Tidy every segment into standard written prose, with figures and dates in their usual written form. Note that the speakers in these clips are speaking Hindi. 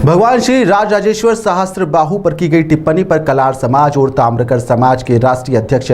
भगवान श्री राजराजेश्वर सहस्त्र बाहु पर की गई टिप्पणी पर कलार समाज और ताम्रकर समाज के राष्ट्रीय अध्यक्ष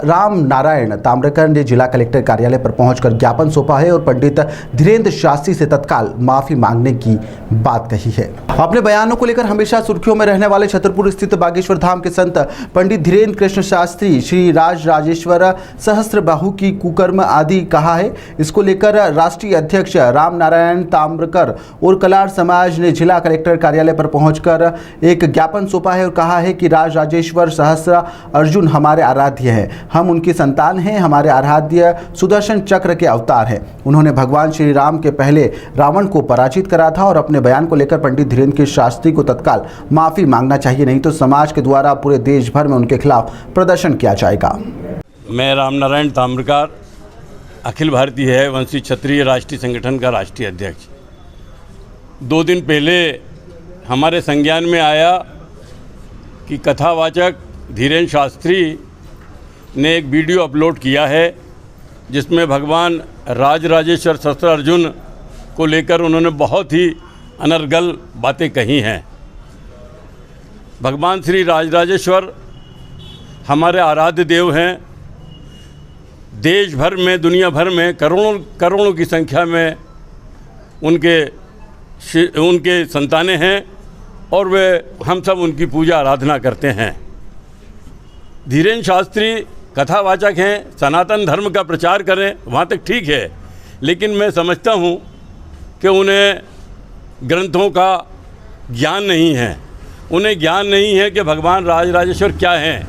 राम नारायण ताम्रकर ने जिला कलेक्टर कार्यालय पर पहुंचकर ज्ञापन सौंपा है और पंडित धीरेन्द्र शास्त्री से तत्काल माफी मांगने की बात कही है। अपने बयानों को लेकर हमेशा सुर्खियों में रहने वाले छतरपुर स्थित बागेश्वर धाम के संत पंडित धीरेन्द्र कृष्ण शास्त्री श्री राजराजेश्वर सहस्त्र बाहु की कुकर्म आदि कहा है। इसको लेकर राष्ट्रीय अध्यक्ष राम नारायण ताम्रकर और कलार समाज ने जिला कलेक्टर कार्यालय पर पहुंचकर एक ज्ञापन सौंपा है और कहा है कि राजराजेश्वर सहस्त्र अर्जुन हमारे आराध्य हैं, हम उनकी संतान हैं, हमारे आराध्य सुदर्शन चक्र के अवतार हैं। उन्होंने भगवान श्री राम के पहले रावण को पराजित करा था और अपने बयान को लेकर पंडित धीरेन्द्र के शास्त्री को तत्काल माफी मांगना चाहिए, नहीं तो समाज के द्वारा पूरे देश भर में उनके खिलाफ प्रदर्शन किया जाएगा। मैं राम नारायण ताम्रकर, अखिल भारतीय है वंशी क्षत्रिय राष्ट्रीय संगठन का राष्ट्रीय अध्यक्ष। 2 दिन पहले हमारे संज्ञान में आया कि कथावाचक धीरेन्द्र शास्त्री ने एक वीडियो अपलोड किया है जिसमें भगवान राजराजेश्वर सहस्त्र अर्जुन को लेकर उन्होंने बहुत ही अनर्गल बातें कही हैं। भगवान श्री राजराजेश्वर हमारे आराध्य देव हैं। देश भर में, दुनिया भर में करोड़ों की संख्या में उनके संतानें हैं और वे हम सब उनकी पूजा आराधना करते हैं। धीरेन्द्र शास्त्री कथावाचक हैं, सनातन धर्म का प्रचार करें वहाँ तक ठीक है, लेकिन मैं समझता हूँ कि उन्हें ग्रंथों का ज्ञान नहीं है। उन्हें ज्ञान नहीं है कि भगवान राजराजेश्वर क्या हैं।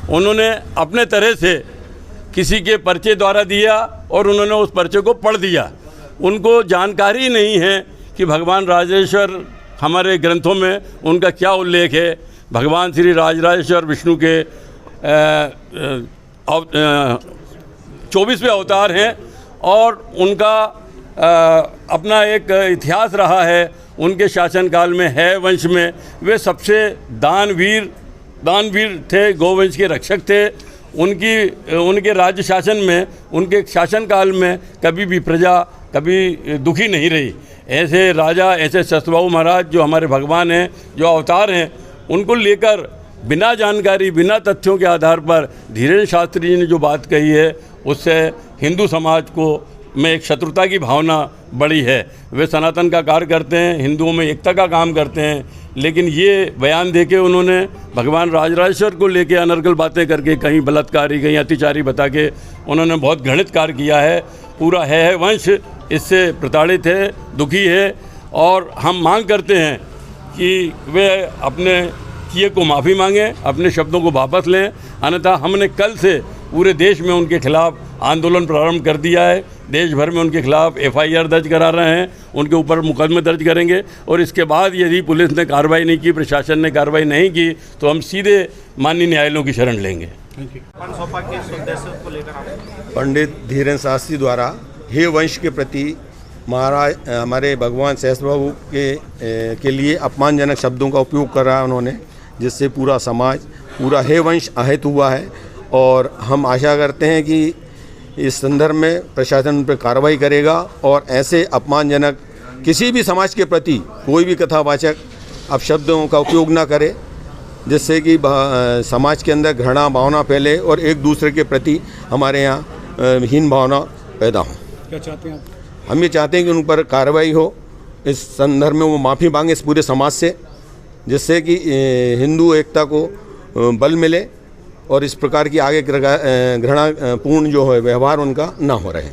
उन्होंने अपने तरह से किसी के पर्चे द्वारा दिया और उन्होंने उस पर्चे को पढ़ दिया। उनको जानकारी नहीं है कि भगवान राजराजेश्वर हमारे ग्रंथों में उनका क्या उल्लेख है। भगवान श्री राजराजेश्वर विष्णु के 24वें अवतार हैं और उनका अपना एक इतिहास रहा है। उनके शासनकाल में है वंश में वे सबसे दानवीर थे, गोवंश के रक्षक थे। उनके राज्य शासन में, उनके शासनकाल में कभी भी प्रजा कभी दुखी नहीं रही। ऐसे राजा, ऐसे शस्त्रबाहु महाराज जो हमारे भगवान हैं, जो अवतार हैं, उनको लेकर बिना जानकारी, बिना तथ्यों के आधार पर धीरेन्द्र शास्त्री जी ने जो बात कही है उससे हिंदू समाज को में एक शत्रुता की भावना बढ़ी है। वे सनातन का कार्य करते हैं, हिंदुओं में एकता का काम करते हैं, लेकिन ये बयान देके उन्होंने भगवान राजराजेश्वर को लेके अनर्गल बातें करके कहीं बलात्कारी, कहीं अत्याचारी बता के उन्होंने बहुत घृणित कार्य किया है। पूरा है वंश इससे प्रताड़ित है, दुखी है और हम मांग करते हैं कि वे अपने किए को माफ़ी मांगें, अपने शब्दों को वापस लें। अन्यथा हमने कल से पूरे देश में उनके खिलाफ आंदोलन प्रारंभ कर दिया है। देश भर में उनके खिलाफ FIR दर्ज करा रहे हैं, उनके ऊपर मुकदमे दर्ज करेंगे और इसके बाद यदि पुलिस ने कार्रवाई नहीं की, प्रशासन ने कार्रवाई नहीं की तो हम सीधे माननीय न्यायालयों की शरण लेंगे। पंडित धीरेन्द्र शास्त्री द्वारा हे वंश के प्रति हमारे भगवान सहस्त्र बाहु के लिए अपमानजनक शब्दों का उपयोग कर रहा है उन्होंने, जिससे पूरा समाज, पूरा हे वंश आहत हुआ है। और हम आशा करते हैं कि इस संदर्भ में प्रशासन उन पर कार्रवाई करेगा और ऐसे अपमानजनक किसी भी समाज के प्रति कोई भी कथावाचक अपशब्दों का उपयोग ना करे, जिससे कि समाज के अंदर घृणा भावना फैले और एक दूसरे के प्रति हमारे यहाँ हीन भावना पैदा हो। क्या चाहते हैं आप? हम ये चाहते हैं कि उन पर कार्रवाई हो। इस संदर्भ में वो माफ़ी मांगे इस पूरे समाज से, जिससे कि हिंदू एकता को बल मिले और इस प्रकार की आगे घृणापूर्ण जो है व्यवहार उनका ना हो रहे।